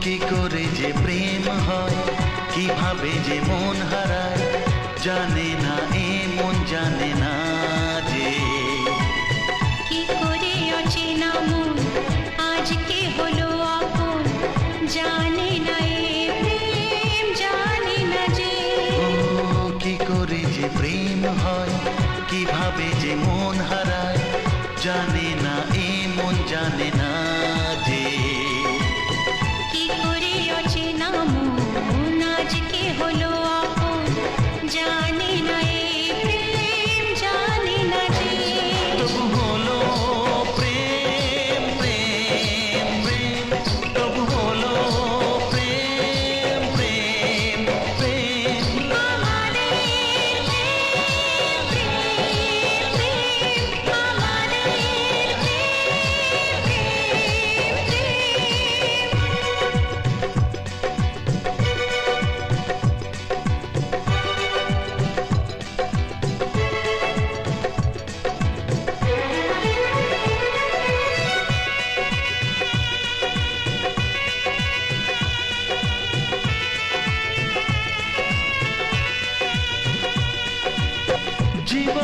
কি করে যে প্রেম হয়, কিভাবে যে মন হারায়, জানে না এ মন জানে না যে। কি করে অচেনা মন আজকে হলো আপন, জানে না এ প্রেম জানে না যে। ও কি করে যে প্রেম হয়, কিভাবে যে মন হারায়, জানে না এ মন জানে না যে। কি করে অচেনা মন আজকে হলো আপন, জানে না এ প্রেম জানে না যে। তবু হলো প্রেম প্রেম প্রেম, তবু হলো প্রেম প্রেম প্রেম। আমাদের প্রেম প্রেম প্রেম, আমাদের প্রেম প্রেম জীবন